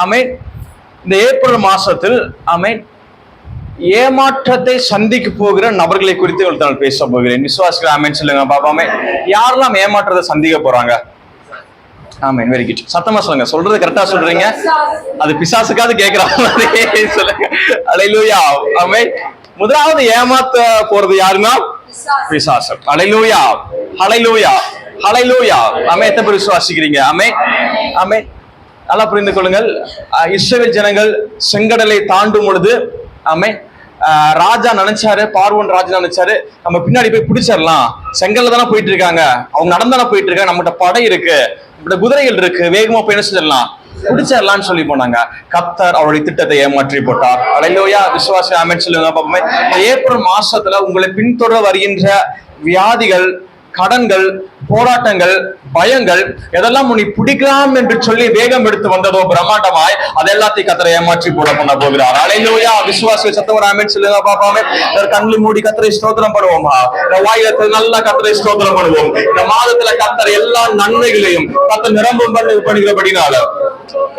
ஆமென். இந்த ஏப்ரல் மாசத்தில் ஆமென் ஏமாற்றத்தை சந்திக்க போகிற நபர்களை குறித்து நான் பேச போகிறேன். விசுவாசிகள் ஆமென் சொல்லுங்க பாப்பாமே. யாரெல்லாம் ஏமாற்றத்தை சந்திக்க போறாங்க? ஆமென். Very good. சத்தமா சொல்லுங்க. சொல்றது கரெக்டா சொல்றீங்க. அது பிசாசுக்காவது கேட்கிறாங்க. சொல்லுங்க. அல்லேலூயா. ஆமென். முதலாவது ஏமாத்த போறது யாருன்னா பிசாசு. அல்லேலூயா. ஹல்லேலூயா. ஹல்லேலூயா. ஆமென். எத்தனை பேர் விசுவாசிக்கிறீங்க? ஆமென். ஆமென். நல்லா புரிந்து கொள்ளுங்கள். இஸ்ரவேல் ஜனங்கள் செங்கடலை தாண்டும் பொழுது ஆமென் ராஜா நினைச்சாரு, பார்வோன் ராஜா நினைச்சாரு, நம்ம பின்னாடி போய் பிடிச்சிடலாம், செங்கல்ல தானே போயிட்டு இருக்காங்க, அவங்க நடந்தானே போயிட்டு இருக்காங்க, நம்மகிட்ட படை இருக்கு, நம்மகிட்ட குதிரைகள் இருக்கு, வேகமா போய் என்ன செஞ்சிடலாம், பிடிச்சிடலாம்னு சொல்லி போனாங்க. கர்த்தர் அவருடைய திட்டத்தை ஏமாற்றி போட்டார். அல்லேலூயா. விசுவாசி ஆமென் சொல்லுங்க பாப்போமே. ஏப்ரல் மாசத்துல உங்களை பின்தொடர வருகின்ற வியாதிகள், கடன்கள், போராட்டங்கள், பயங்கள் எதெல்லாம் உன்னை பிடிக்கலாம் என்று சொல்லி வேகம் எடுத்து வந்ததோ பிரம்மாண்டமாய் அதெல்லாத்தையும் கர்த்தரை ஏமாற்றி போட பண்ண போகிறார். அல்லேலூயா. விசுவாசி சத்தமா ஆமென் சொல்லுங்க பாப்பாமே. கண்களை மூடி கர்த்தரை ஸ்தோத்திரம் பண்ணுவோமா? வாயில நல்லா கர்த்தரை ஸ்தோத்திரம் பண்ணுவோம். இந்த மாதத்துல கர்த்தர் எல்லா நன்மைகளையும் கர்த்தர் நிரம்பும் பண்ணுகிறபடினால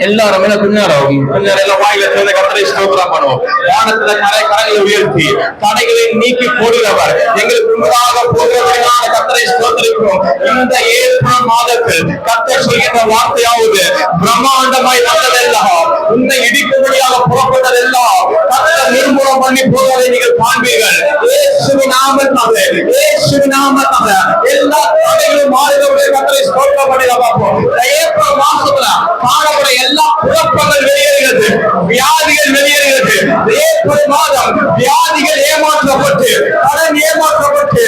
எல்லாரும் எல்லாம் வாயில கர்த்தரை ஸ்தோத்திரம் பண்ணுவோம். வானத்துல கரைகளை உயர்த்தி தடைகளை நீக்கி போடுகிறவர் எங்களுக்கு முன்பாக போகிறபடினால கர்த்தரை ஸ்தோத்திரிக்கிறோம். இந்த ஏப்ரல் மாதத்தில் கர்த்தர் சொல்கின்ற வார்த்தையாவது பிரம்மாண்டமாய் வந்ததெல்லாம், உன்னை இடிக்கும்படியாக புறப்பட்டதெல்லாம் கர்த்தர் நிர்மூலம் பண்ணி போவதை நீங்கள் காண்பீர்கள். இயேசுவின் நாமத்திலே, இயேசுவின் நாமத்திலே எல்லா தடைகளும் மாறுகிறவரை கர்த்தரை ஸ்தோத்திரம் பண்ணி பார்ப்போம். ஏப்ரல் மாசத்துல காணப்பட எல்லா குழப்பங்கள் வெளியேறுகிறது, வியாதிகள் வெளியேறுகிறது. ஏப்ரல் மாதம் வியாதிகள் ஏமாற்றப்பட்டு, கடன் ஏமாற்றப்பட்டு,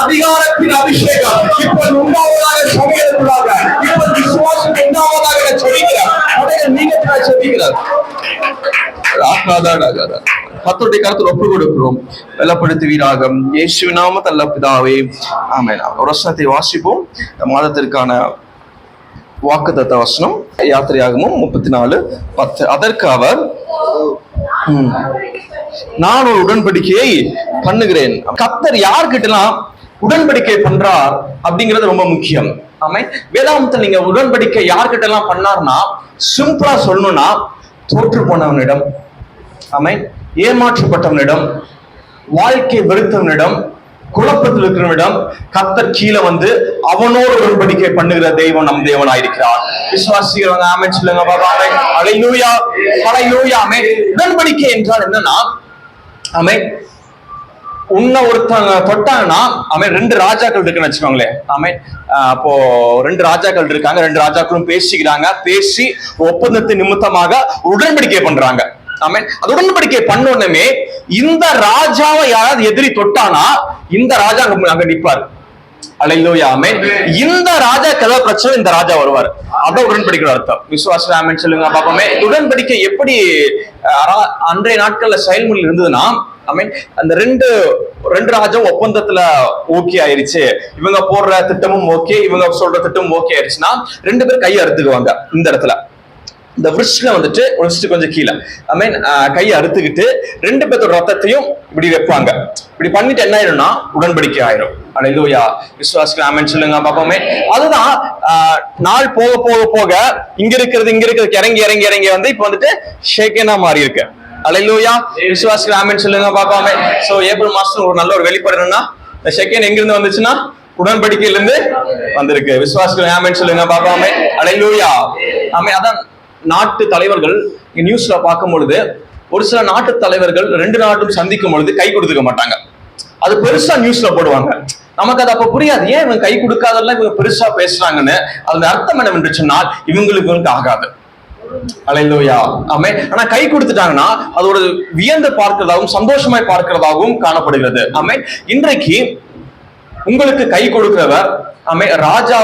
அதிகாரத்தின் அபிஷேகம் இப்ப உண்டாவதாக சொல்கிறதுக்காக, இப்ப விசுவாசம் உண்டாவதாக சொல்கிறார். நீங்க சொல்லுகிறார். கர்த்தருடைய கருத்தில் ஒப்பு கொடுக்கிறோம். வெள்ளப்படுத்துவீராக இயேசுவின் நாமத்தில் நல்ல பிதாவே. ஆமென். ஒரு வசனத்தை வாசிப்போம். மாதத்திற்கான வாக்குத்தத்த வசனம் யாத்திரையாகமம் 34:10. அதற்கு அவர், நான் ஒரு உடன்படிக்கையை பண்ணுகிறேன். கர்த்தர் யார்கிட்டலாம் உடன்படிக்கை பண்றார் அப்படிங்கிறது ரொம்ப முக்கியம். ஆமென். வேதாகமத்தில் நீங்க உடன்படிக்கை யார்கிட்ட எல்லாம் பண்ணார்னா, சிம்பிளா சொல்லணும்னா தோற்று போனவனிடம், ஆமென், ஏமாற்றப்பட்டவனிடம், வாழ்க்கை வெறுத்தவனிடம், குழப்பத்தில் இருக்கிறவனிடம் கர்த்தர் கீழே வந்து அவனோடு உடன்படிக்கை பண்ணுகிற தெய்வம் நம் தேவனாயிருக்கிறார். விசுவாசிக்கிறவங்க ஆமென் சொல்லுங்க பாபாவே. அல்லேலூயா. ஹல்லேலூயா. ஆமென். உடன்படிக்கை என்றால் என்னன்னா, ஆமென், உன்னை ஒருத்தங்க தொட்டாங்கன்னா, ஆமென், 2 ராஜாக்கள் இருக்குன்னு வச்சுக்கோங்களேன். ஆமென். அப்போ 2 ராஜாக்கள் இருக்காங்க, 2 ராஜாக்களும் பேசிக்கிறாங்க. பேசி ஒப்பந்தத்தின் நிமித்தமாக உடன்படிக்கை பண்றாங்க. ஆமென். அது உடன்படிக்கை பண்ணோன்னே இந்த ராஜாவை யாராவது எதிரி தொட்டானா இந்த ராஜா அங்க நிற்பார். அல்லேலூயா. ஆமென். இந்த ராஜாக்கு ஏதாவது பிரச்சனை இந்த ராஜா வருவார். அதான் உடன்படிக்கை அர்த்தம். விசுவாசம் ஆமென் சொல்லுங்க பாப்போமே. உடன்படிக்கை எப்படி அன்றைய நாட்கள்ல செயல்முறையில் இருந்ததுன்னா, ஆமென், அந்த ரெண்டு ராஜாவும் ஒப்பந்தத்துல ஓகே ஆயிருச்சு, இவங்க போடுற திட்டமும் ஓகே, இவங்க சொல்ற திட்டமும் ஓகே ஆயிருச்சுன்னா 2 பேர் கையை அறுத்துக்குவாங்க. இந்த இடத்துல இந்த விருஷ்ல வந்துட்டு கொஞ்சம் கீழே, ஆமென், கையை அறுத்துக்கிட்டு 2 பேர்த்தோட ரத்தத்தையும் இப்படி வைப்பாங்க. இப்படி பண்ணிட்டு என்ன ஆயிரும்னா உடன்படிக்கை ஆயிரும். அல்லேலூயா. விசுவாசிகள் ஆமென் சொல்லுங்க பாப்போமே. அதுதான் நாள் போக போக போக இங்க இருக்கிறது இறங்கி வந்து இப்ப வந்துட்டு ஷேக்கேனா மாறி இருக்கு. அல்லேலூயா. விசுவாசிகள் ஆமென் சொல்லுங்க பாப்போமே. சோ ஏப்ரல் மாசம் ஒரு நல்ல ஒரு வெளிப்பாடு என்னன்னா, இந்த ஷேக்கேன் எங்க இருந்து வந்துச்சுன்னா உடன்படிக்கையில இருந்து வந்திருக்கு. விசுவாசிகள் ஆமென் சொல்லுங்க பாப்போமே. அல்லேலூயா. ஆமென். அதான் நாட்டு தலைவர்கள் நியூஸ்ல பார்க்கும் பொழுது ஒரு சில நாட்டு தலைவர்கள் 2 நாட்டும் சந்திக்கும் பொழுது கை கொடுத்துக்க மாட்டாங்க. அது பெருசா நியூஸ்ல போடுவாங்க. நமக்கு அது அப்ப புரியாது, ஏன் இவங்க கை கொடுக்காதெல்லாம் இவங்க பெருசா பேசுறாங்கன்னு. அதோட அர்த்தம் என்னவென்று சொன்னால், இவங்களுக்கு ஆகாது. அல்லேலூயா. ஆமென். ஆனா கை கொடுத்துட்டாங்கன்னா அதோட வியந்து பார்க்கிறதாகவும் சந்தோஷமாய் பார்க்கிறதாகவும் காணப்படுகிறது. ஆமென். இன்றைக்கு உங்களுக்கு கை கொடுக்கிறவர், ஆமென், ராஜா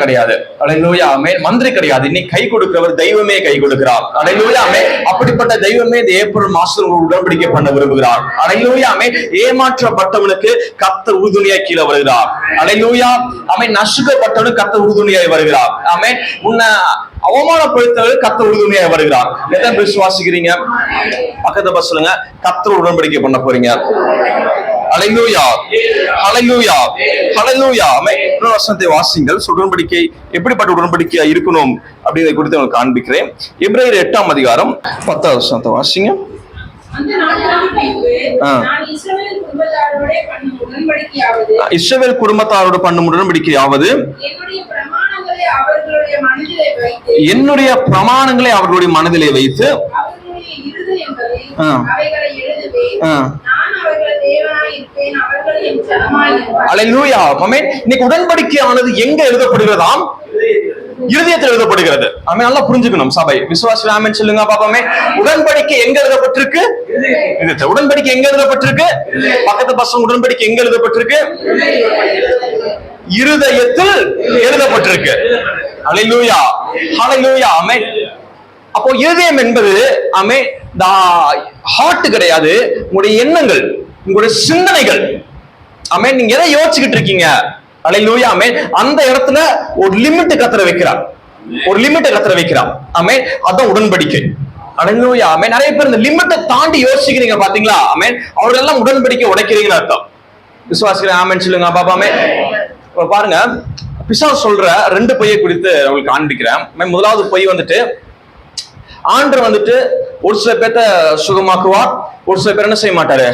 கிடையாது. அல்லேலூயா. ஆமென். மந்திரி கிடையாது. இன்னைக்கு கை கொடுக்கிறவர் தெய்வமே கை கொடுக்கிறார். அல்லேலூயா. ஆமென். அப்படிப்பட்ட தெய்வமே இந்த ஏப்ரல் மாசம் உடன்படிக்கை பண்ண விரும்புகிறார். அல்லேலூயா. ஆமென். ஏமாற்றப்பட்டவனுக்கு கர்த்தர் உறுதுணையாய் கீழே வருகிறார். அல்லேலூயா. ஆமென். நசுக்கப்பட்டவனுக்கு கர்த்தர் உறுதுணையாய் வருகிறார். ஆமென். உன்னை அவமானப்படுத்தவர்கள் கர்த்தர் உறுதுணையாய் வருகிறார். எத்தனை விசுவாசிக்கிறீங்க? பக்கத்துல சொல்லுங்க, கர்த்தர் உடன்படிக்கை பண்ண போறீங்க. அல்லேலூயா. ஹல்லேலூயா, ஹல்லேலூயா. ஆமென். இன்னொரு வசனத்தை வாசிங்கள். உடன்படிக்கை எப்படிப்பட்ட உடன்படிக்கையா இருக்கணும் அப்படிங்கறத குறித்து உங்களுக்கு காண்பிக்கிறேன். எபிரேயர் 8ஆம் அதிகாரம் 10வது வசனத்தை வாசிங்க. அந்த நாட்களுக்கு பின்பு நான் இஸ்ரவேல் குடும்பத்தாரோட பண்ணும் உடன்படிக்கையாவது என்னுடைய பிரமாணங்களை அவர்களுடைய மனதிலே வைத்து அவர்களுடைய இருதயங்களில் அவைகளை எழுதுவேன். நான் அவர்கள் தேவனாய் இருப்பேன், அவர்கள் என் ஜனமாய் இருப்பார்கள். அல்லேலூயா. ஆமென். இன்னைக்கு உடன்படிக்கையானது எங்க எழுதப்படுகிறதாம்? இருதயத்தில் எழுதப்படுகிறது. ஆமென். நல்லா புரிஞ்சுக்கணும் சபை. விசுவாசி ஆமென் சொல்லுங்க பாப்பாமே. உடன்படிக்கை எங்க எழுதப்பட்டிருக்கு? இதயத்தில். உடன்படிக்கை எங்க எழுதப்பட்டிருக்கு? பக்கத்து பசங்க உடன்படிக்கை எங்க எழுதப்பட்டிருக்கு? இருதயத்தில் எழுதப்பட்டிருக்கு. அல்லேலூயா, ஹல்லேலூயா. ஆமென். அப்போ இருதயம் என்பது ஆமென் ஹார்ட் கிடையாது, உங்களுடைய எண்ணங்கள், உங்களுடைய சிந்தனைகள். ஆமென். நீங்க எதை யோசிச்சுக்கிட்டு இருக்கீங்க? அல்லேலூயா. ஆமென். அந்த இடத்துல ஒரு லிமிட் கத்தர வைக்கிறார், ஒரு லிமிட் கத்தர வைக்கிறார். ஆமென். அதான் உடன்படிக்கை. அல்லேலூயா. ஆமென். நிறைய பேர் இந்த லிமிட்டை தாண்டி யோசிக்கிறீங்க பாத்தீங்களா? ஆமென். அவர்கள் எல்லாம் உடன்படிக்கை உடைக்கிறீங்கன்னு அர்த்தம். விசுவாசிகள் ஆமென் சொல்லுங்க பாப்பாமே. பாருங்க, பிசாசு சொல்ற 2 பொய்யை குறித்து உங்களுக்கு காண்பிக்கிறேன். முதலாவது பொய் வந்துட்டு, ஆண்டவர் வந்துட்டு ஒரு சில பேர்த்த சுகமாக்குவார், ஒரு சில பேர் என்ன செய்ய மாட்டாரு,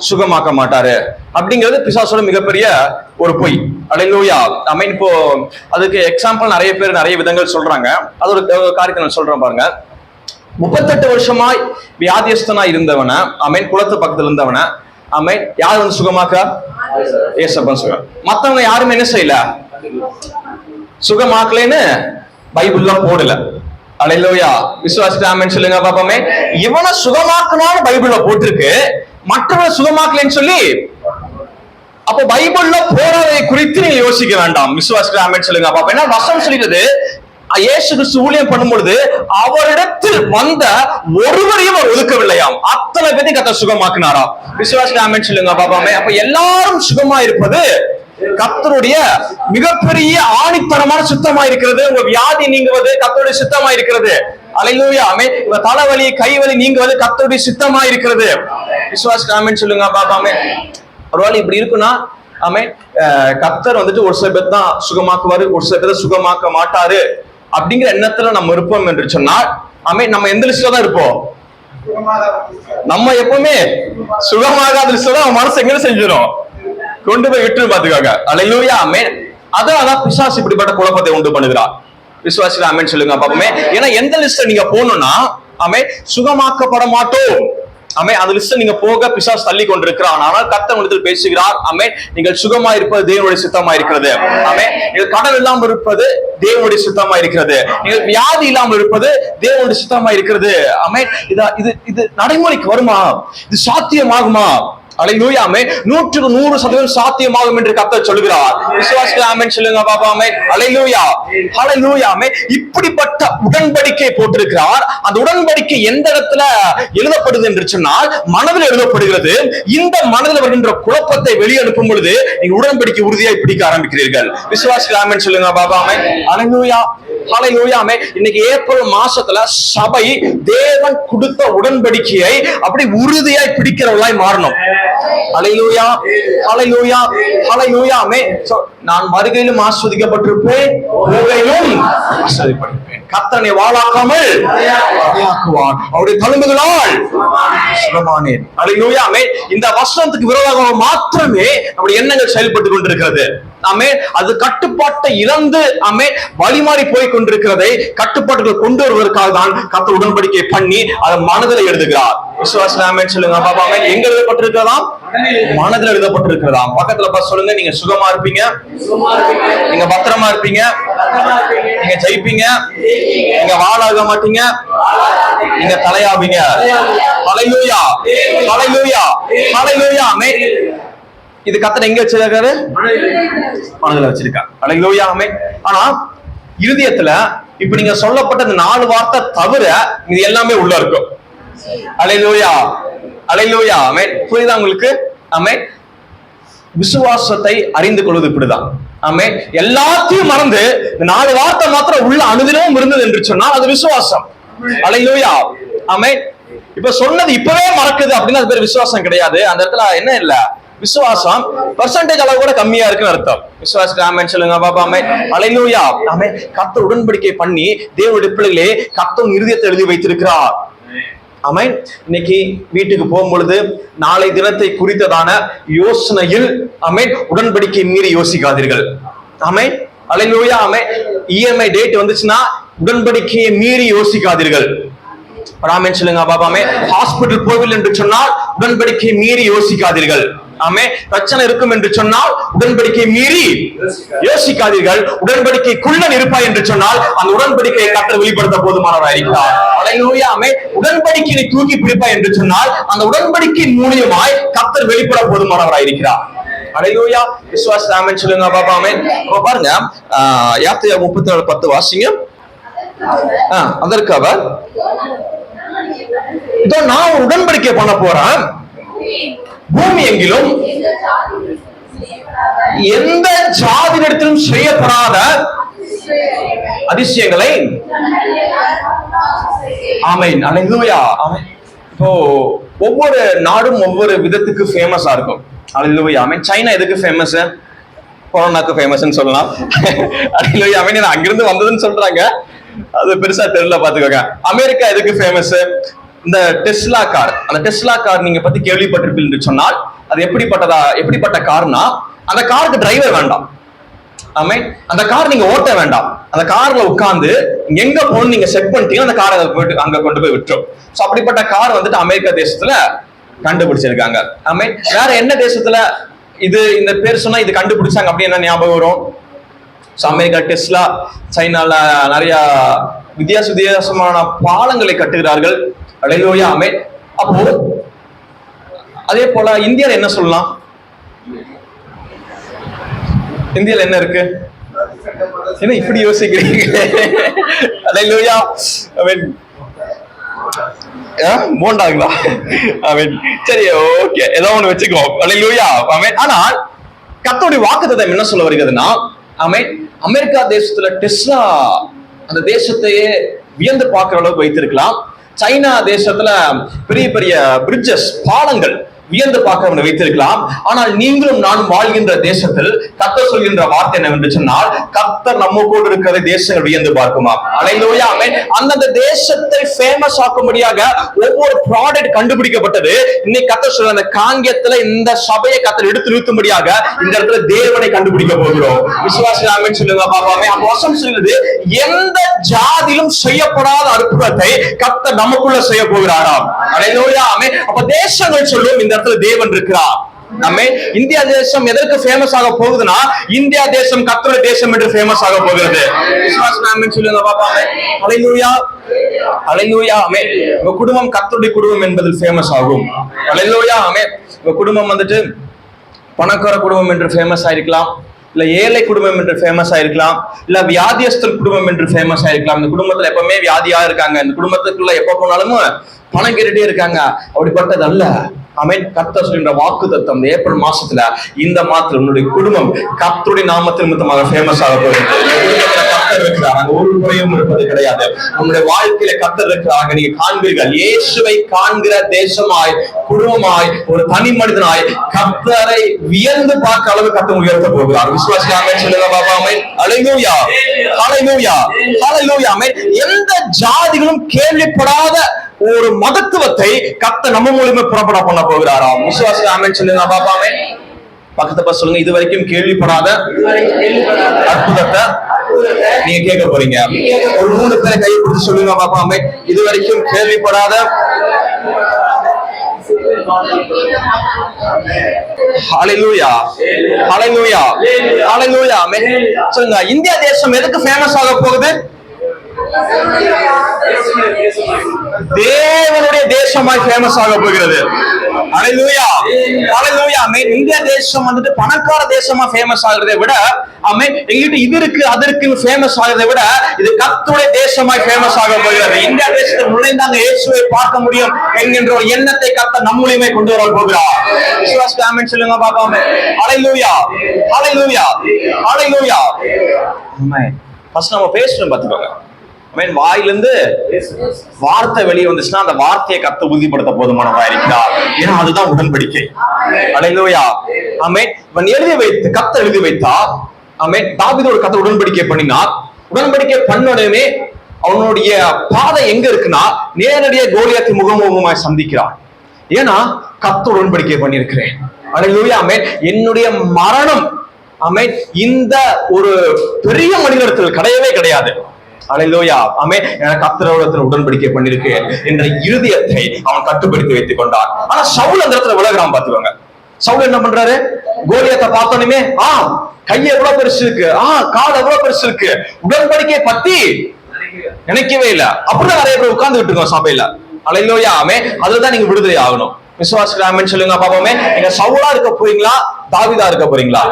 சுகமாக்க மாட்டாரு அப்படிங்கிறது பிசாசோட மிகப்பெரிய ஒரு பொய். அல்லேலூயா. ஆமென். இப்போ அதுக்கு எக்ஸாம்பிள் நிறைய பேர் நிறைய விதங்கள் சொல்றாங்க. அது ஒரு காரியத்தை நான் சொல்றேன் பாருங்க. 38 வருஷமாய் வியாதியஸ்தனா இருந்தவன, ஆமென், குளத்து பக்கத்துல இருந்தவன, ஆமென், யார் வந்து சுகமாக்க? ஏசப்பன் சுகம். மத்தவங்க யாருமே என்ன செய்யல, சுகமாக்கலன்னு பைபிள்ல போடல. அல்லேலூயா. விசுவாசிட்டு ஆமென் சொல்லுங்க பாப்பாமே. இவனை சுகமாக்கணும்னு பைபிள்ல போட்டிருக்கு, மற்றவனை சுகமாக்கலன்னு சொல்லி. அப்போ பைபிள்ல போறதை குறித்து நீங்க யோசிக்க வேண்டாம். விசுவாசிட்டு ஆமென் சொல்லுங்க பாப்பா. ஏன்னா வசனம் சொல்லிடுது, இயேசு கிறிஸ்து ஊழியம் பண்ணும் பொழுது அவரிடத்தில் வந்த ஒருவரையும் அவர் ஒதுக்கவில்லையாம். அத்தனை பேரையும் கர்த்தர் சுகமாக்கினாராம். விசுவாசிட்டு ஆமென் சொல்லுங்க பாப்பாமே. அப்ப எல்லாரும் சுகமா இருப்பது கர்த்தருடைய மிகப்பெரிய ஆணித்தனமான சித்தமா இருக்கிறது. உங்க வியாதி நீங்குவது கர்த்தருடைய சித்தமா இருக்கிறது. அல்லேலூயா. ஆமென். உங்க தலைவலி கைவலி நீங்குவது கர்த்தருடைய சித்தமா இருக்கிறது. விசுவாசிட்டு ஆமென் சொல்லுங்க பாப்பாமே. ஒருவேளை இப்படி இருக்குன்னா, ஆமென், கர்த்தர் வந்துட்டு ஒரு சில பேர் தான் சுகமாக்குவாரு, ஒரு சில பேர் சுகமாக்க மாட்டாரு அப்படிங்கிற எண்ணத்துல நம்ம இருப்போம் என்று சொன்னால், ஆமென், நம்ம எந்த லிஸ்ட்ல தான் இருப்போம்? நம்ம எப்பவுமே சுகமாகாத லிஸ்ட்ல தான் மனசு எங்க செஞ்சிடும், கொண்டு போய் விட்டு பாத்துக்காங்க. அல்லேலூயா. ஆமென். அதான் பிசாசு இப்படிப்பட்ட குழப்பத்தை உண்டு பண்ணுகிறார். விசுவாசில ஆமென் சொல்லுங்க பாப்போமே. ஏன்னா எந்த லிஸ்ட்ல நீங்க போகணும்னா, ஆமென், சுகமாக்கப்பட மாட்டோம், ஆமென், அந்த லிஸ்ட் நீங்க போக பிசாசு தள்ளி கொண்டிருக்கிறான். ஆனால் கர்த்தர் உங்களிடத்தில் பேசுகிறார். ஆமென். நீங்கள் சுகமா இருப்பது தேவனுடைய சித்தமா இருக்கிறது. ஆமென். நீங்கள் கடன் இல்லாமல் இருப்பது தேவனுடைய சித்தமா இருக்கிறது. நீங்கள் வியாதி இல்லாமல் இருப்பது தேவனுடைய சித்தமா இருக்கிறது. ஆமென். இது நடைமுறைக்கு வருமா? இது சாத்தியமாகுமா? அல்லேலூயா. ஆமென். 100% சாத்தியமாகும் என்று கர்த்தர் சொல்கிறார். விசுவாசிகள் ஆமென் சொல்லுங்க பாப்பா. ஆமென். அல்லேலூயா, ஹல்லேலூயா. ஆமென். இப்படிப்பட்ட உடன்படிக்கை போட்டிருக்கிறார். அந்த உடன்படிக்கை எந்த இடத்துல எழுதப்படுது என்று சொன்னால் மனதில் எழுதப்படுகிறது. இந்த மனதில் வருகின்ற குழப்பத்தை வெளியே அனுப்பும் பொழுது நீங்க உடன்படிக்கை உறுதியாய் பிடிக்க ஆரம்பிக்கிறீர்கள். விசுவாசிகள் ஆமென் சொல்லுங்க பாப்பா. ஆமென். அல்லேலூயா, ஹல்லேலூயா. ஆமென். இன்னைக்கு ஏப்ரல் மாசத்துல சபை தேவன் கொடுத்த உடன்படிக்கையை அப்படி உறுதியாய் பிடிக்கிறவர்களாய் மாறணும். அல்லேலூயா, ஹல்லேலூயா, ஹல்லேலூயா. ஆமென். நான் வருகையிலும் ஆஸ்வதிக்கப்பட்டிருப்பேன், போகையிலும் ஆஸ்வதிக்கப்பட்டிருப்பேன். கர்த்தனை வாளாக்காமல் வாளாக்குவான், அவருடைய தழும்புகளால் சுகமானேன். அல்லேலூயா. ஆமென். இந்த வசனத்துக்கு விரோதமாக மாத்திரமே நம்முடைய எண்ணங்கள் செயல்பட்டு கொண்டிருக்கிறது. ஆமென். அது கட்டுப்பாட்டை இழந்து ஆமென் வழி மாறி போய் கொண்டிருக்கிறதை கட்டுப்பாட்டுகள் கொண்டு வருவதற்காக தான் கர்த்தர் உடன்படிக்கை பண்ணி அதை மனதில் எழுதுகிறார். விசுவாசிகள் ஆமென் சொல்லுங்க பாப்பா. ஆமென். எங்க எழுதப்பட்டிருக்கிறதாம்? மனதில் எழுதப்பட்டிருக்கிறதாம். பக்கத்துல பார்த்து சொல்லுங்க, நீங்க சுகமா இருப்பீங்க, நீங்க பத்திரமா இருப்பீங்க, நீங்க ஜெயிப்பீங்க, நீங்க வாழாக மாட்டீங்க, நீங்க தலையாவீங்க. ஹல்லேலூயா, ஹல்லேலூயா, ஹல்லேலூயா. ஆமென். இது கர்த்தர் எங்க வச்சிருக்காரு? மனதில் வச்சிருக்காரு. அல்லேலூயா. ஆமென். ஆனா இருதயத்துல இப்ப நீங்க சொல்லப்பட்ட இந்த 4 வார்த்தை தவிர இது எல்லாமே உள்ள இருக்கும். அல்லேலூயா, அல்லேலூயா. ஆமென். புரியுதா உங்களுக்கு? ஆமென். விசுவாசத்தை அறிந்து கொள்வது இப்படிதான். ஆமென். எல்லாத்தையும் மறந்து இந்த 4 வார்த்தை மாத்திரம் உள்ள அனுதினமும் இருந்தது என்று சொன்னால் அது விசுவாசம். அல்லேலூயா. ஆமென். இப்ப சொன்னது இப்பவே மறக்குது அப்படின்னா அது பேர் விசுவாசம் கிடையாது. அந்த இடத்துல என்ன இல்ல, விசுவாசம் பெர்சன்டேஜ் அளவு கூட கம்மியா இருக்குன்னு அர்த்தம். விசுவாசத்துக்கு ஆமென் சொல்லுங்க பாப்பாமே. ஹல்லேலூயா. ஆமென். கர்த்தர் உடன்படிக்கை பண்ணி தேவனுடைய பிள்ளைகளே கர்த்தர் இருதயத்தை எழுதி வைத்திருக்கிறார். ஆமென். இன்னைக்கு வீட்டுக்கு போகும்பொழுது நாளை தினத்தை குறித்ததான யோசனையில் ஆமென் உடன்படிக்கை மீறி யோசிக்காதீர்கள். ஆமென். ஹல்லேலூயா. ஆமென். இஎம்ஐ டேட் வந்துச்சுன்னா உடன்படிக்கையை மீறி யோசிக்காதீர்கள். ஆமென் சொல்லுங்க பாபாமே. ஹாஸ்பிட்டல் போவில் என்று சொன்னால் உடன்படிக்கை மீறி யோசிக்காதீர்கள். ஆமே. பிரச்சனை இருக்கும் என்று சொன்னால் உடன்படிக்கை மீறி யோசிக்காதீர்கள். உடன்படிக்கைக்குள்ள இருப்பாய் என்று சொன்னால் அந்த உடன்படிக்கையை கர்த்தர் வெளிப்படுத்த போதுமானவராக இருக்கிறார். ஹல்லேலூயா. ஆமே. உடன்படிக்கையை தூக்கி பிடிப்பாய் என்று சொன்னால் அந்த உடன்படிக்கையின் மூலியமாய் கர்த்தர் வெளிப்பட போதுமானவராக இருக்கிறார். ஹல்லேலூயா. விசுவாச ஆமென் சொல்லுங்க பாபாமே. பாருங்க யாத்திரை 34:10 வாசிங்க. அதற்கு அவர் இதோ நான் ஒரு உடன்படிக்கை பண்ண போறேன், பூமி எங்கிலும் எந்த ஜாதியிடத்திலும் செய்யப்படாத அதிசயங்களை. ஆமென். ஹல்லேலூயா. ஆமென். இப்போ ஒவ்வொரு நாடும் ஒவ்வொரு விதத்துக்கு ஃபேமஸா இருக்கும். ஹல்லேலூயா. ஆமென். சைனா எதுக்கு ஃபேமஸ்? கொரோனாக்கு ஃபேமஸ்னு சொல்லலாம். ஹல்லேலூயா. ஆமென். அங்கிருந்து வந்ததுன்னு சொல்றாங்க, அது பெருசா தெரியல பாத்துக்கோங்க. அமெரிக்கா எதுக்கு ஃபேமஸ்? இந்த டெஸ்லா கார். அந்த டெஸ்லா கார் நீங்க பத்தி கேள்விப்பட்டிருப்பீங்க சொன்னால் அது எப்படிப்பட்ட கார்னா அந்த காருக்கு டிரைவர் வேண்டாம். ஆமென். அந்த கார் நீங்க ஓட்ட வேண்டாம். அந்த கார்ல உட்கார்ந்து எங்க போகணும் நீங்க செட் பண்ணிட்டீங்கன்னா அந்த காரை அங்க கொண்டு போய் விட்டுரும். சோ அப்படிப்பட்ட கார் வந்துட்டு அமெரிக்கா தேசத்துல கண்டுபிடிச்சிருக்காங்க. ஆமென். வேற என்ன தேசத்துல இந்த பேர் சொன்னா இது கண்டுபிடிச்சாங்க அப்படி என்ன ஞாபகம் வரும்? America Tesla. சைனால நிறைய வித்தியாசமான பாலங்களை கட்டுகிறார்கள். ஹல்லேலூயா. ஆமென். அப்போ அதே போல இந்தியால என்ன சொல்லலாம்? இந்தியால என்ன இருக்கு? என்ன இப்படி யோசிக்கிறீங்க? ஹல்லேலூயா. ஆமென். போண்டாங்களா? ஆமென். சரி, ஓகே, ஏதோ ஒண்ணு வச்சுக்கோ. ஹல்லேலூயா. ஆமென். ஆனால் கர்த்தருடைய வாக்குத்தத்தம் என்ன சொல்ல வருகிறதுனா, ஆமென், அமெரிக்கா தேசத்துல டெஸ்லா அந்த தேசத்தையே வியந்து பார்க்கிற அளவுக்கு வைத்திருக்கலாம். சைனா தேசத்துல பெரிய பெரிய பிரிட்ஜஸ், பாலங்கள் வியந்து பார்க்க வைத்திருக்கலாம். ஆனால் நீங்களும் நானும் வாழ்கின்ற தேசத்தில் கர்த்தர் சொல்கின்ற வார்த்தை என்னவென்று சொன்னால், கர்த்தர் நம்ம கூட இருக்கிற தேசங்கள் வியந்து பார்க்குமா. ஹல்லேலூயா. ஆமென். அந்தந்த தேசத்தை ஃபேமஸ் ஆக்கும்படியாக ஒவ்வொரு ப்ராடக்ட் கண்டுபிடிக்கப்பட்டது. இன்னைக்கு கர்த்தர் சொல்ற அந்த காங்கியத்துல இந்த சபையை கர்த்தர் எடுத்து நிறுத்தும்படியாக இந்த இடத்துல தேவனை கண்டுபிடிக்க போகிறோம். விசுவாசி ஆமென் சொல்லுங்க பாப்பாமே. அப்ப வசனம் சொல்லுது, எந்த ஜாதியிலும் செய்யப்படாத அற்புதத்தை கர்த்தர் நமக்குள்ள செய்ய போகிறாராம். ஹல்லேலூயா. ஆமென். அப்ப தேசங்கள் சொல்லும் இந்த தேவன் இருக்கிறார். நம்ம இந்தியா தேசம் எதற்கு ஃபேமஸ் ஆக போகுதுன்னா, இந்தியா தேசம் கர்த்தருடைய தேசம் என்று ஃபேமஸ் ஆக போகிறது. விசுவாசம் ஆமென் சொல்லுங்க பாப்பாமே. ஹல்லேலூயா. ஹல்லேலூயா. ஆமென். உங்க குடும்பம் கர்த்தருடைய குடும்பம் என்பதில் ஃபேமஸ் ஆகும். ஹல்லேலூயா. ஆமென். உங்க குடும்பம் வந்துட்டு பணக்கார குடும்பம் என்று ஃபேமஸ் ஆயிருக்கலாம், இல்ல ஏழை குடும்பம் என்று ஃபேமஸ் ஆயிருக்கலாம், இல்ல வியாதியஸ்தர் குடும்பம் என்று ஃபேமஸ் ஆயிருக்கலாம். இந்த குடும்பத்துல எப்பவுமே வியாதியா இருக்காங்க, இந்த குடும்பத்துக்குள்ள எப்ப போனாலும் பணம் கேட்டுட்டே இருக்காங்க. அப்படிப்பட்டது அல்ல. ஆமென். கர்த்தர் சொல்கின்ற வாக்குத்தத்தம் ஏப்ரல் மாசத்துல இந்த மாதத்துல உன்னுடைய குடும்பம் கர்த்தருடைய நாமத்தின் நிமித்தமாக ஃபேமஸ் ஆக போகுது. கர்த்தர் இருக்கிறார், அங்க ஒரு குறையும் இருப்பது கிடையாது. உங்களுடைய வாழ்க்கையில கர்த்தர் இருக்கிறாங்க. நீங்க காண்பீர்கள், இயேசுவை காண்கிற தேசமாய், குடும்பமாய், ஒரு தனி மனிதனாய் கர்த்தரை வியந்து பார்க்க அளவு கர்த்தர் உயர்த்த போகிறார். விசுவாசி ஆமென் சொல்லுங்க பாபா. ஆமென். ஹல்லேலூயா. ஹல்லேலூயா. ஹல்லேலூயா. ஆமென். எந்த ஜாதிகளும் கேள்விப்படாத ஒரு மகத்துவத்தை கர்த்தர் நம்ம மூலமா புறப்பட பண்ண போகிறாராம். விசுவாசி ஆமென் சொல்லுங்க பாபா. ஆமென். பக்கத்து பக்கம் சொல்லுங்க, இது வரைக்கும் கேள்விப்படாத அற்புதத்தை நீங்க கேட்க போறீங்க. ஒரு 3 பேரை கை பிடிச்சு சொல்லுங்க பாபா. ஆமென். இது வரைக்கும் கேள்விப்படாத. ஹல்லேலூயா. ஹல்லேலூயா. ஹல்லேலூயா. ஆமென். சொல்லுங்க, இந்தியா தேசம் எதுக்கு ஃபேமஸ் ஆக போகுது? தேவனுடைய தேசமாய் ஃபேமஸ் ஆக போகிறது. ஹல்லேலூயா. ஹல்லேலூயா. ஆமென். இந்தியா தேசம் வந்துட்டு பணக்கார தேசமா ஃபேமஸ் ஆகிறதை விட, ஆமென், எங்கிட்ட இது இருக்கு அது இருக்குன்னு ஃபேமஸ் ஆகிறதை விட இது கர்த்தருடைய தேசமாய் ஃபேமஸ் ஆக போகிறது. இந்தியா தேசத்தில் நுழைந்தாங்க இயேசுவை பார்க்க முடியும் என்கின்ற ஒரு எண்ணத்தை கர்த்தர் நம்ம மூலமே கொண்டு வர போகிறார். விசுவாசி ஆமென் சொல்லுங்க பாப்பா. ஆமென். ஹல்லேலூயா. ஹல்லேலூயா. ஹல்லேலூயா. ஆமென். ஃபர்ஸ்ட் நம்ம பேசுறோம் பாத்துக்கோங்க. வாயிலிருந்து வார்த்தை வெளியே வந்துச்சுன்னா அந்த வார்த்தையை கர்த்தர் உறுதிப்படுத்த போதுமானவரா இருக்கிறார். ஏன்னா அதுதான் உடன்படிக்கை. அல்லேலூயா. ஆமென். இவன் எழுதி வைத்து கர்த்தர் எழுதி வைத்தார். ஆமென். தாவீதோடு கர்த்தர் உடன்படிக்கை பண்ணினார். உடன்படிக்கை பண்ணனே அவனுடைய பாதை எங்க இருக்குன்னா நேரடியாக கோலியாத்தை முகமுகமாய் சந்திக்கிறான். ஏன்னா கர்த்தர் உடன்படிக்கை பண்ணியிருக்கிறேன். அல்லேலூயா. ஆமென். என்னுடைய மரணம் ஆமென் இந்த ஒரு பெரிய மனிதத்தில் கிடையவே கிடையாது. அல்லேலூயா. ஆமென். கர்த்தரோட உடன்படிக்கை பண்ணிருக்கேன் என்ற இருதயத்தை அவன் கட்டுப்படுத்தி வைத்துக் கொண்டான். ஆனா சவுல் அந்த இடத்துல விலகிறான். பாத்துக்கோங்க. சவுல் என்ன பண்றாரு? கோலியாத்தை பார்த்தோன்னே கையை எவ்வளவு பெருசு இருக்கு, கால் எவ்வளவு பெருசு இருக்கு, உடன்படிக்கை பத்தி நினைக்கவே இல்ல. அப்படிதான் நிறைய பேர் உட்கார்ந்துட்டு இருக்கோம் சபையில. அல்லேலூயா. ஆமென். அதுலதான் நீங்க விடுதலை ஆகணும். விசுவாசிக்கிற ஆமென் சொல்லுங்க பாப்போமே. நீங்க சவுலா இருக்க போறீங்களா, தாவீதா இருக்க போறீங்களா?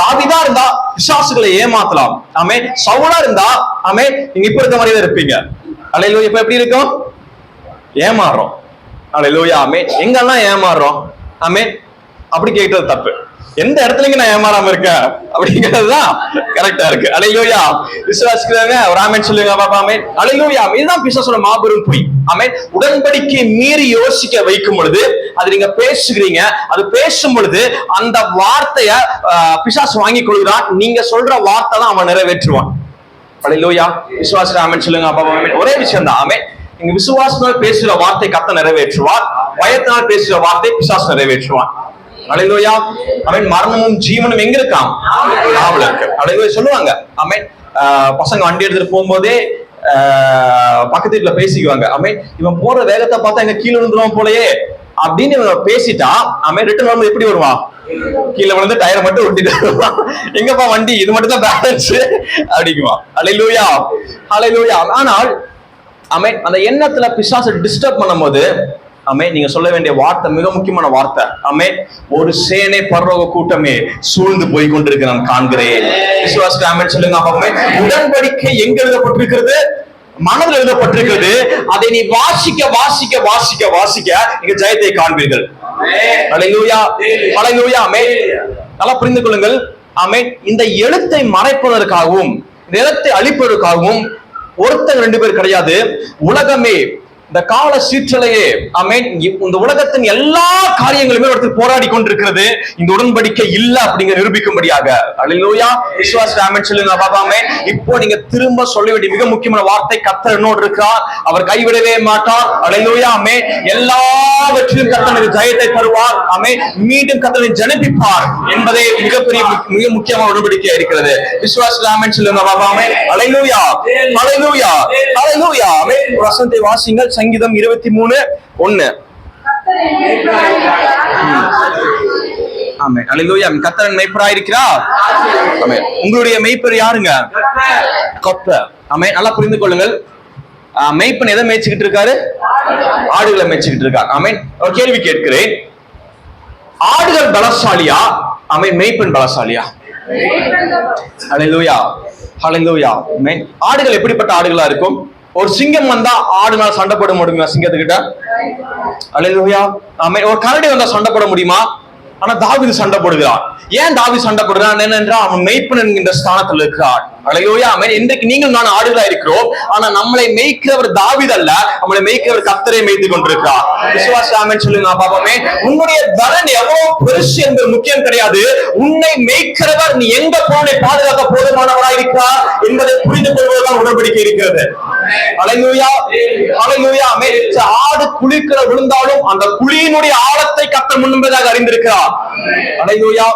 தாவீதா இருந்தா விசுவாசிகளை ஏமாத்தலாம். ஆமென். சவுலா இருந்தா ஆமென் நீங்க இப்ப இருக்க மாதிரியே இருப்பீங்க. அல்லேலூயா. இப்ப எப்படி இருக்கும்? ஏமாறுறோம். அல்லேலூயா. ஆமென். எங்கெல்லாம் ஏமாறுறோம்? ஆமென். அப்படி கேட்கறது தப்பு. எந்த இடத்துலங்க நான் ஏமாறாம இருக்கேன் அப்படிங்கிறதுதான் கரெக்டா இருக்கு. அல்லேலூயா. விசுவாசிக்கிறவங்க ஒரு ஆமென் சொல்லுங்க பாப்பா. ஆமென். அல்லேலூயா. இதுதான் பிசாசோட மாபெரும் பொய். ஆமென். உடன்படிக்கை மீறி யோசிக்க வைக்கும் பொழுது அது நீங்க பேசுகிறீங்க, அது பேசும் பொழுது அந்த வார்த்தைய பிசாசு வாங்கி கொள்கிறான். நீங்க சொல்ற வார்த்தை தான் அவன் நிறைவேற்றுவான். அல்லேலூயா. விசுவாசிக்கிற ஆமென் சொல்லுங்க பாப்பா. ஆமென். ஒரே விஷயம் தான். ஆமென். நீங்க விசுவாசத்தால் பேசுற வார்த்தை கர்த்தர் நிறைவேற்றுவார். பயத்தினால் பேசுற வார்த்தை பிசாசு நிறைவேற்றுவான். அல்லேலூயா. ஆமென். மரணமும் ஜீவனும் எங்க இருக்காம்? நாவுல இருக்கு. அல்லேலூயா சொல்லுவாங்க. ஆமென். பசங்க வண்டி எடுத்துட்டு போகும்போதே பக்கத்து வீட்டுல பேசிக்குவாங்க. ஆமென். இவன் போற வேகத்தை பார்த்தா எங்க கீழே விழுந்துருவான் போலயே அப்படின்னு இவன் பேசிட்டா ஆமென் ரிட்டர்ன் வரும்போது எப்படி வருவான்? கீழே விழுந்து டயரை மட்டும் ஒட்டிட்டு வருவான். எங்கப்பா வண்டி, இது மட்டும் தான் பேலன்ஸ் அப்படிங்குவான். அல்லேலூயா. அல்லேலூயா. ஆனால் ஆமென் அந்த எண்ணத்துல பிசாசை டிஸ்டர்ப் பண்ணும்போது ஆமென் நீங்க சொல்ல வேண்டிய வார்த்தை மிக முக்கியமான வார்த்தை. ஆமென். ஒரு சேனை பரலோக கூட்டமே சூழ்ந்து போய் கொண்டிருக்க நான் காண்கிறேன். விசுவாசிக்க ஆமென் சொல்லுங்க. ஆமென். உடன்படிக்கை எங்க எழுதப்பட்டிருக்கிறது? மனதில் எழுதப்பட்டிருக்கிறது. அதை நீ வாசிக்க வாசிக்க வாசிக்க வாசிக்க நீங்க ஜெயத்தை காண்பீர்கள். அல்லேலூயா. அல்லேலூயா. ஆமென். நல்லா புரிந்து கொள்ளுங்கள். ஆமென். இந்த எழுத்தை மறைப்பதற்காகவும் இந்த எழுத்தை அழிப்பதற்காகவும் ஒருத்தர் ரெண்டு பேர் கிடையாது. உலகமே இந்த கால சீற்றலையே ஆமென் இந்த உலகத்தின் எல்லா காரியங்களுமே ஒருத்தர் போராடி கொண்டிருக்கிறது இந்த உடன்படிக்கை இல்ல அப்படிங்கிற நிரூபிக்கும்படியாக. அல்லேலூயா. விசுவாசிக்கிற ஆமென் சொல்லுங்க பாப்பா. ஆமென். இப்போ நீங்க திரும்ப சொல்ல வேண்டிய மிக முக்கியமான வார்த்தை கர்த்தர் என்னோடு இருக்கிறார், அவர் கைவிடவே மாட்டார். அல்லேலூயா. ஆமென். எல்லாவற்றிலும் கர்த்தர் ஜெயத்தை தருவார். ஆமென். மீண்டும் கர்த்தரை ஜனிப்பிப்பார் என்பதே மிக முக்கியமான உடன்படிக்கையா இருக்கிறது. விசுவாசிக்கிற ஆமென் சொல்லுங்க பாப்பா. ஆமென். அல்லேலூயா. அல்லேலூயா. அல்லேலூயா. ஆமென். வசனத்தை வாசிங்கள். சங்கீதம் 23:1. ஆமென். அல்லேலூயா. கர்த்தர் மேய்ப்பராய் இருக்கிறார். ஆமென். உங்களுடைய மேய்ப்பர் யாருங்க? கர்த்தர். ஆமென். நல்லா புரிந்து கொள்ளுங்கள். மேய்ப்பன் எதை மேய்ச்சிக்கிட்டு இருக்காரு? ஆடுகளை மேய்ச்சிக்கிட்டு இருக்காரு. ஆமென். ஒரு கேள்வி கேட்கிறேன். ஆடுகள் பலசாலியா? ஆமென். மேய்ப்பன் பலசாலியா? அல்லேலூயா. அல்லேலூயா. ஆமென். ஆடுகள் எப்படிப்பட்ட ஆடுகளா இருக்கும்? ஒரு சிங்கம் வந்தா ஆடுனால சண்டை போட முடியுமா சிங்கத்துக்கிட்ட? அல்லேலூயா. ஆமென். ஒரு கரடி வந்தா சண்டை போட முடியுமா? ஆனா தாவீது சண்டை போடுகிறான். ஏன் தாவீது சண்டை போடுறான்? என்னென்றால் அவன் மேய்ப்பன் என்கின்ற ஸ்தானத்தில் இருக்கிறான். அல்லேலூயா. ஆமென். இன்றைக்கு நீங்கள் நான் ஆடுகளா இருக்கிறோம். ஆனா நம்மளை மேய்க்கிறவர் தாவீது அல்ல, நம்மளை மேய்க்கிறவர் கர்த்தரை மேய்த்து கொண்டிருக்கிறார். விசுவாச ஆமென் சொல்லுங்க பாப்பாமே. உன்னுடைய பலன் எவ்வளவு பெருசு என்பது முக்கியம் கிடையாது. உன்னை மேய்க்கிறவர் நீ எங்க போனை பாதுகாக்க போதுமானவராக இருக்கிறார் என்பதை புரிந்து கொள்வதுதான் உடன்படிக்கை இருக்கிறது. அல்லேலூயா. அல்லேலூயா. ஆமென். ஆடு குழிக்குள்ள விழுந்தாலும் அந்த குழியினுடைய ஆழத்தை கர்த்தர் முன்பதாக அறிந்திருக்கிறார். அல்லேலூயா.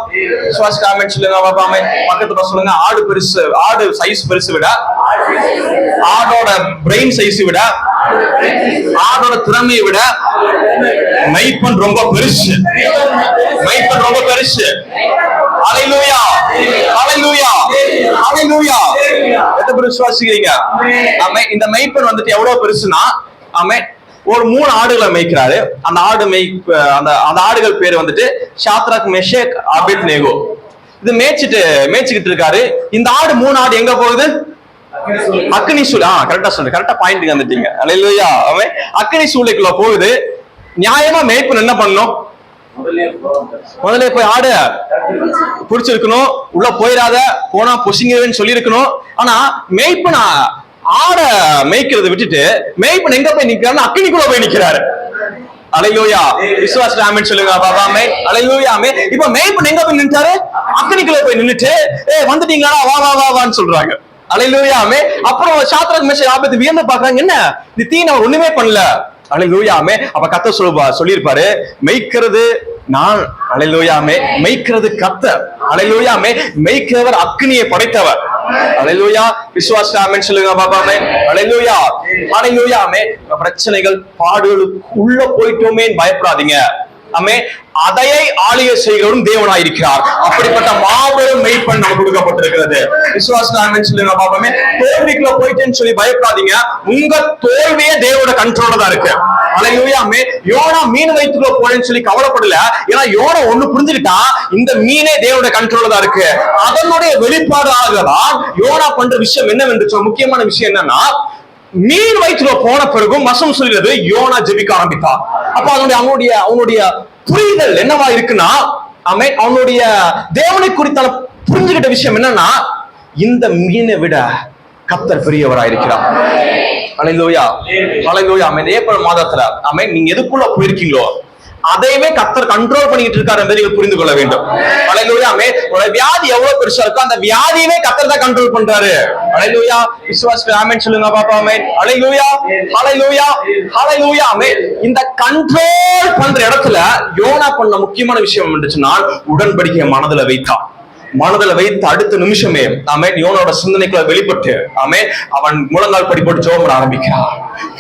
விசுவாச ஆமென் சொல்லுங்க பாப்பாமே. பக்கத்துல சொல்லுங்க. ஆடு பெருசு, ஆடு சைஸ் பெருசு விட, ஆடோட பிரெயின் சைஸ் விட, ஆடோட திறமையை விட மைப்பன் ரொம்ப பெருசு. மைப்பன் ரொம்ப பெருசு. அல்லேலூயா. அல்லேலூயா. அல்லேலூயா. எத்தனை பேர் விசுவாசிக்கிறீங்க? ஆமென். இந்த மைப்பன் வந்துட்டு எவ்வளவு பெருசுனா ஆமென் ஒரு 3 ஆடுகளை மேய்க்கிறாரு. அந்த ஆடு அந்த ஆடுகள் பேர் வந்துட்டு ஷாத்ராக், மெஷேக், அபேத்நேகோ. இது மேய்ச்சிக்கிட்டு இருக்காரு. இந்த ஆடு 3 ஆடு எங்க போகுது? அக்னி சூளை. கரெக்டா சொல்றேன். கரெக்டா பாயிண்ட் வந்துட்டீங்க. அல்லேலூயா. அவன் அக்னி சூளைக்குள்ள போகுது. நியாயமா மேய்ப்பன் என்ன பண்ணணும்? முதல்ல போய் ஆடு பிடிச்சிருக்கணும், உள்ள போயிடாத, போனா பொசிங்கன்னு சொல்லி இருக்கணும். ஆனா மேய்ப்பனா ஆடை மேய்க்கிறத விட்டுட்டு மேய்ப்பன் எங்க போய் நிக்கிறாரு? அக்கினிக்குள்ள போய் நிக்கிறாரு. அல்லேலூயா. விசுவாச ஆமென் சொல்லுங்க பாபாமே. அல்லேலூயா. இப்ப மேய்ப்பன் எங்க போய் நின்னுட்டாரு? அக்கினிக்குள்ள போய் நின்னுட்டு வந்துட்டீங்களா, வா வா வா வான்னு சொல்றாங்க. அல்லேலூயா. அப்புறம் சாத்ராக் மேஷாக் ஆபேத்நேகோ வியந்து பார்க்கறாங்க, என்ன நீ தீன ஒண்ணுமே பண்ணல. அல்லேலூயா. அப்ப கர்த்தர் சொல்லியிருப்பாரு, மேய்க்கிறது நான். அல்லேலூயா. மேய்க்கிறது கர்த்தர். அல்லேலூயா. மேய்க்கிறவர் அக்கினியை படைத்தவர். அல்லேலூயா. விசுவாச ஆமென் சொல்லுங்க பாபாமே. அல்லேலூயா. அல்லேலூயா. பிரச்சனைகள் பாடுகளுக்கு உள்ள போயிட்டோமே பயப்படாதீங்க. ஆமே, அதையை ஆளுகை செய்கிறவரும் தேவனாயிருக்கிறார். அப்படிப்பட்ட மாபெரும் மெய்ப்பெண் நமக்கு கொடுக்கப்பட்டிருக்கிறது. விசுவாச ஆமென் சொல்லுங்க பாபாமே. தோல்விக்குள்ள போயிட்டேன்னு சொல்லி பயப்படாதீங்க. உங்க தோல்வியே தேவனோட கண்ட்ரோல்ல தான் இருக்கு. அல்லேலூயா. யோனா மீன் வயிற்றுக்குள்ள போறேன்னு சொல்லி கவலைப்படல. ஏன்னா யோனா ஒண்ணு புரிஞ்சுக்கிட்டா, இந்த மீனே தேவனோட கண்ட்ரோல்ல தான் இருக்கு. அதனுடைய வெளிப்பாடாகதான் யோனா பண்ற விஷயம் என்னவென்று சொல்ல முக்கியமான விஷயம் என்னன்னா, மீன் வயிற்றுல போன பிறகும் வசனம் சொல்கிறது யோனா ஜெபிக்க ஆரம்பித்தான். அப்ப அவனுடைய புரிதல் என்னவா இருக்குன்னா, அவனுடைய தேவனை குறித்தான புரிஞ்சுக்கிட்ட விஷயம் என்னன்னா, இந்த மீனை விட கர்த்தர் பெரியவராயிருக்கிறார். அல்லேலூயா. அல்லேலூயா. இந்த ஏப்ரல் மாதத்துல நீங்க எதுக்குள்ள போயிருக்கீங்களோ அதையுமே கர்த்தர் கண்ட்ரோல் பண்ணிட்டு இருக்காரு என்பதை நீங்கள் புரிந்து கொள்ள வேண்டும். அல்லேலூயா. உங்க வியாதி எவ்வளவு பெருசா இருக்கோ அந்த வியாதியவே கர்த்தர் தான் கண்ட்ரோல் பண்றாரு. அல்லேலூயா. விசுவாச ஆமென் சொல்லுங்க பாப்பா. ஆமென். அல்லேலூயா. அல்லேலூயா. அல்லேலூயா. இந்த கண்ட்ரோல் பண்ற இடத்துல யோனா பண்ண முக்கியமான விஷயம் என்னன்னா, உடன்படிக்கையை மனதுல வைத்தான். மனதில் வைத்து அடுத்த நிமிஷமே யோனோட சிந்தனைக்குள்ள வெளிப்பட்டு அவன் முழங்கால் படி போட்டு ஜெபம் பண்ண ஆரம்பிக்கிறான்.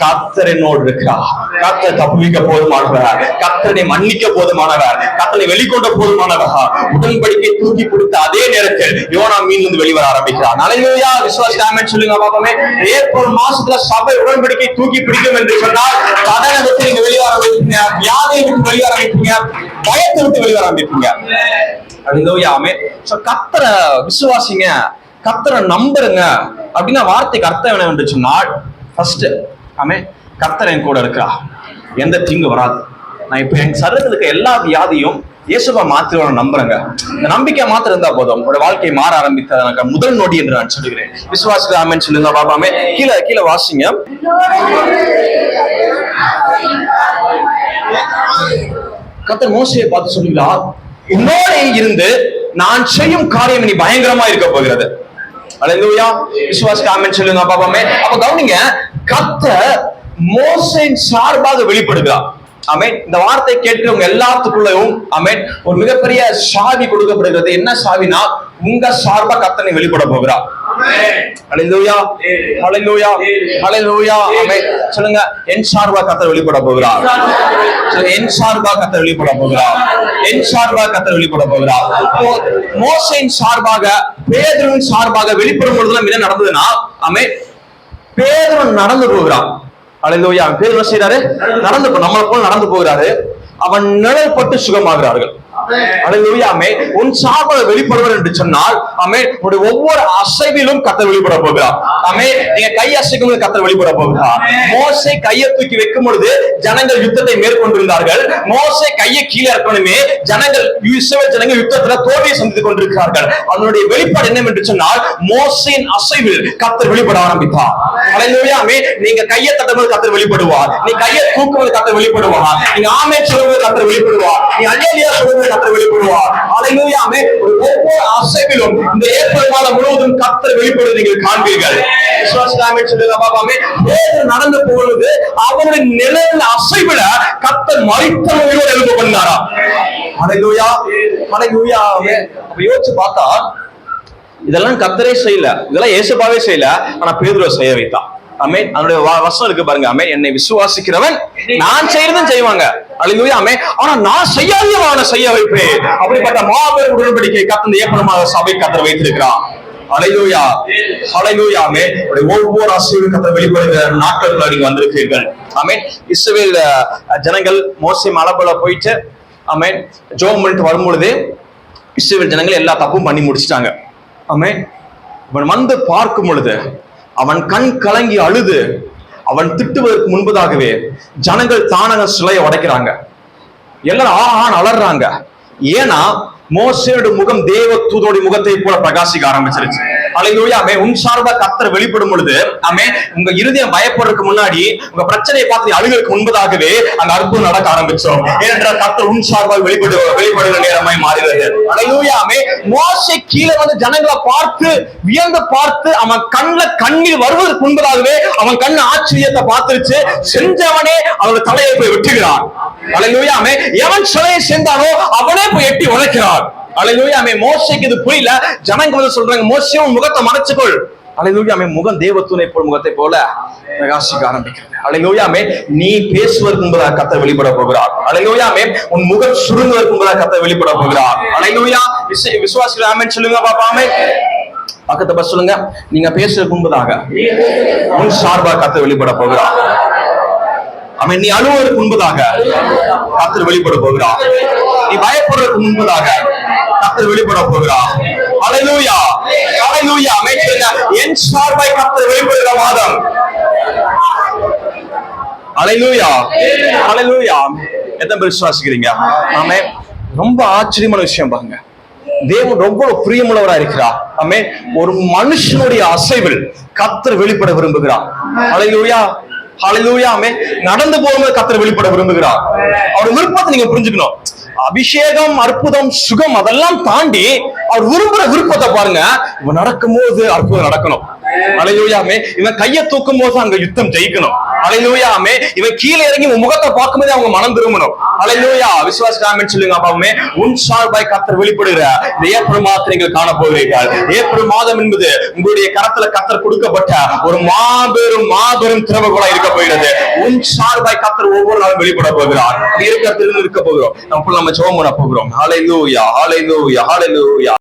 கர்த்தர் என்னோடு இருக்கிறார். கர்த்தர் தப்புவிக்க போதுமானவர். கர்த்தரை மன்னிக்க போதுமானவர். கர்த்தரை வெளிக்கொண்ட போதுமானவர். உடன்படிக்கை தூக்கி பிடித்த அதே நேரத்தில் யோனா மீனிலிருந்து வெளிவர ஆரம்பிக்கிறார். அல்லேலூயா. விசுவாச ஆமென் சொல்லுங்க பாப்போமே. ஏப்ரல் மாசத்துல சபை உடன்படிக்கை தூக்கி பிடிக்கும் என்று சொன்னால், கடனை விட்டு நீங்க வெளிவர ஆரம்பிப்பீங்க, வியாதியை விட்டு வெளிவர ஆரம்பிப்பீங்க, பயத்தை விட்டு வெளிவர ஆரம்பிப்பீங்க. அல்லேலூயா. கர்த்தரை விசுவாசிங்க, கர்த்தரை நம்புறங்க அப்படின்னா வார்த்தைக்கு அர்த்தம் என்ன என்று சொன்னால், ஃபர்ஸ்ட் கர்த்தர் என் கூட இருக்கா, எந்த தீங்கு வராது. நான் இப்ப என் சரீரத்தில் இருக்க எல்லா வியாதியும் இயேசுவா மாத்திரம் நம்புறேங்க. இந்த நம்பிக்கை மாத்திரம் இருந்தா போதும், உங்களோட வாழ்க்கை மாற ஆரம்பித்த முதல் நொடி என்று நான் சொல்லுகிறேன். விசுவாச ஆமென் சொல்லுங்க பாபாமே. கீழே வாசிங்க. கர்த்தர் மோசேயை பார்த்து சொல்லுகிறார், உன்னோட இருந்து நான் செய்யும் காரியம் நீ பயங்கரமா இருக்க போகிறது. அல்லேலூயா. விசுவாச ஆமென் சொல்லுங்க பாபாமே. அப்ப கவனிங்க, கர்த்தர் மோசேயின் சார்பாக வெளிப்படுகிறார். ஆமென். இந்த வார்த்தை கேட்கிறவங்க எல்லாத்துக்குள்ளயும் ஒரு மிகப்பெரிய சாவி கொடுக்கப்படுகிறது. என்ன சாவினா, உங்க சார்பா கர்த்தனை வெளிப்பட போகிறார். அல்லேலூயா. அல்லேலூயா. அல்லேலூயா. ஆமென். சொல்லுங்க, என் சார்பா கர்த்தர் வெளிப்பட போகிறார். என் சார்பா கர்த்தர் வெளிப்பட போகிறார். என் சார்பாக கர்த்தர் வெளிப்பட போகிறார். மோசேயின் சார்பாக, பேதுருவின் சார்பாக வெளிப்படும் பொழுதுலாம் என்ன நடந்ததுன்னா, பேதுரு நடந்து போகிறான். அல்லேலூயா. பேதுரு என்ன செய்யறாரு? நடந்து நம்மளை போல நடந்து போகிறாரு. அவன் நிழல் பட்டு சுகமாகிறார்கள். அல்லேலூயா. உன் சார்பாக வெளிப்படுவர் என்று சொன்னால் ஒவ்வொரு அசைவிலும் கர்த்தர் வெளிப்பட போகிறார். நீங்க கை அசைக்கும் கர்த்தர் வெளிப்பட போகிறார். மோசே கையை தூக்கி வைக்கும் பொழுது ஜனங்கள் யுத்தத்தை மேற்கொண்டிருந்தார்கள். மோசே கையை கீழே இருக்கணுமே ஜனங்கள் யுத்தத்துல தோல்வியை சந்தித்துக் கொண்டிருக்கிறார்கள். அதனுடைய வெளிப்பாடு என்னவென்று சொன்னால், மோசேயின் அசைவில் கர்த்தர் வெளிப்பட ஆரம்பித்தார். அல்லேலூயா. நீங்க கையை தட்டும்போது கர்த்தர் வெளிப்படுவார். நீ கையை தூக்கும்போது கர்த்தர் வெளிப்படுவார். நீங்க ஆமென் சொல்லும்போது கர்த்தர் வெளிப்படுவார். நீ அல்லேலூயா சொல்லும்போது கர்த்தர் வெளிப்படுவார். அல்லேலூயா. ஒவ்வொரு அசைவிலும் இந்த ஏப்ரல் மாதம் முழுவதும் கர்த்தர் வெளிப்படுவதை நீங்கள் காண்பீர்கள். விசுவாச ஆமென் சொல்லுங்க பாபாமே. பேதுரு நடந்து போகுது, அவருடைய நிழல் அசைவில கர்த்தர் மரித்தவர்களோடு எழுந்து கொண்டாரா. அல்லேலூயா. அல்லேலூயா. அப்ப யோசிச்சு பார்த்தா, இதெல்லாம் கர்த்தரே செய்யல, இதெல்லாம் இயேசுவாவே செய்யல, ஆனா பேதுருவை செய்ய வைத்தான். ஆமென். அதனுடைய வசனம் இருக்கு பாருங்க. ஆமென். என்னை விசுவாசிக்கிறவன் நான் செய்யறதும் செய்வாங்க. அல்லேலூயா. ஆமென். ஆனா நான் செய்யாதவன் அவனை செய்ய வைப்பேன். அப்படிப்பட்ட மாபெரும் உடன்படிக்கை கர்த்தர் ஏப்ரல் மாத சபை கர்த்தர் வைத்திருக்கிறார். அல்லேலூயா. அல்லேலூயா. ஆமென். ஒவ்வொரு அசைவிலும் கர்த்தர் வெளிப்படுகிற நாட்களுக்குள்ள நீங்க வந்திருக்கிறீர்கள். ஆமென். இஸ்ரவேல் ஜனங்கள் மோசே மலைக்குள்ள போயிட்டு ஜெபம் பண்ணிட்டு வரும்பொழுது இஸ்ரவேல் ஜனங்கள் எல்லா தப்பும் பண்ணி முடிச்சிட்டாங்க. ஆமென். அவன் வந்து பார்க்கும் பொழுது அவன் கண் கலங்கி அழுது, அவன் திட்டுவதற்கு முன்பதாகவே ஜனங்கள் தானக சிலையை உடைக்கிறாங்க. எல்லாரும் ஆஹான் அலறாங்க. ஏன்னா மோசேயோட முகம் தேவ தூதனுடைய முகத்தை போல பிரகாசிக்க ஆரம்பிச்சிருச்சு. அல்லேலூயா. ஆமென். உன் சார்பா கர்த்தர் வெளிப்படும் பொழுது ஆமென், உங்க இருதயம் பயப்படுறதுக்கு முன்னாடி, உங்க பிரச்சனையை பார்த்து அழுகிறதுக்கு முன்பதாகவே அந்த அற்புதம் நடக்க ஆரம்பிச்சோம். ஏனென்றால் கர்த்தர் உன் சார்பால் வெளிப்படுகிற நேரமாய் மாறுகிறது. அல்லேலூயா. ஆமென். மோசே கீழே வந்து ஜனங்களை பார்த்து வியந்து பார்த்து அவன் கண்ணுல கண்ணீர் வருவதற்கு முன்பதாகவே அவன் கண்ணு ஆச்சரியத்தை பார்த்துருச்சு. செஞ்சவனே அவனோட தலையை போய் வெட்டுகிறான். அல்லேலூயா. ஆமென். எவன் சிலையை செஞ்சானோ அவனே போய் எட்டி உதைக்கிறான். அல்லேலூயா. ஆமென். மோசேக்கு இது புரியல. ஜனங்க வந்து சொல்றாங்க, மோசே உன் முகத்தை மறைச்சுக்கொள். அல்லேலூயா. ஆமென். முகம் தேவதூதனை போல் முகத்தை போல பிரகாசிக்க ஆரம்பிக்கிறது. அல்லேலூயா. ஆமென். நீ பேசுவதற்கு முன்பதாக கர்த்தர் வெளிப்பட போகிறார். அல்லேலூயா. ஆமென். உன் முகம் சுருங்குவதற்கு முன்பதாக கர்த்தர் வெளிப்பட போகிறார். அல்லேலூயா. விசுவாசிகள் ஆமென் சொல்லுங்க பாப்பா. ஆமென். பக்கத்து பஸ் சொல்லுங்க, நீங்க பேசுறதுக்கு முன்பதாக உன் சார்பாக கர்த்தர் வெளிப்பட போகிறார். ஆமென். நீ அழுவதற்கு முன்பதாக கர்த்தர் வெளிப்பட போகிறார். நீ பயப்படுறதுக்கு முன்பதாக கர்த்தர் வெளிப்பட போகிறார். அல்லேலூயா. அல்லேலூயா. ஆமென். என் சார்பாய் கர்த்தர் வெளிப்படுகிற மாதம். அல்லேலூயா. அல்லேலூயா. எத்தனை பேர் விசுவாசிக்கிறீங்க? ஆமென். ரொம்ப ஆச்சரியமான விஷயம் பாருங்க. தேவன் ரொம்ப பிரியமுள்ளவரா இருக்கிறார். ஆமென். ஒரு மனுஷனுடைய அசைவில் கர்த்தர் வெளிப்பட விரும்புகிறார். அல்லேலூயா. ஹல்லேலூயா. ஆமென். நடந்து போகும்போது கர்த்தர் வெளிப்பட விரும்புகிறார். அவர் விருப்பத்தை நீங்க புரிஞ்சுக்கணும். அபிஷேகம், அற்புதம், சுகம் அதெல்லாம் தாண்டி அவர் விரும்புற விருப்பத்தை பாருங்க. இவன் நடக்கும்போது அற்புதம் நடக்கணும். அல்லேலூயா. ஆமென். இவன் கையை தூக்கும் போது அங்க யுத்தம் ஜெயிக்கணும். அல்லேலூயா. ஆமென். இவன் கீழே இறங்கி உன் முகத்தை பார்க்கும்போது அவங்க மனம் திரும்பணும். அல்லேலூயா. விசுவாசிகள் ஆமென் சொல்லுங்க பாப்போமே. உன் சார்பாய் கர்த்தர் வெளிப்படுகிற இந்த ஏப்ரல் மாதத்தை நீங்கள் காண போகிறீர்கள். ஏப்ரல் மாதம் என்பது உங்களுடைய கரத்துல கர்த்தர் கொடுக்கப்பட்ட ஒரு மாபெரும் மாபெரும் திறவுகோலா இருக்க போகிறது. உன் சார்பாய் கர்த்தர் ஒவ்வொரு நாளும் வெளிப்பட போகிறார். இருக்கிறதிலிருந்து இருக்க போகிறோம். நம்ம ஜெபம் பண்ண போகிறோம். ஹல்லேலூயா. ஹல்லேலூயா. ஹல்லேலூயா.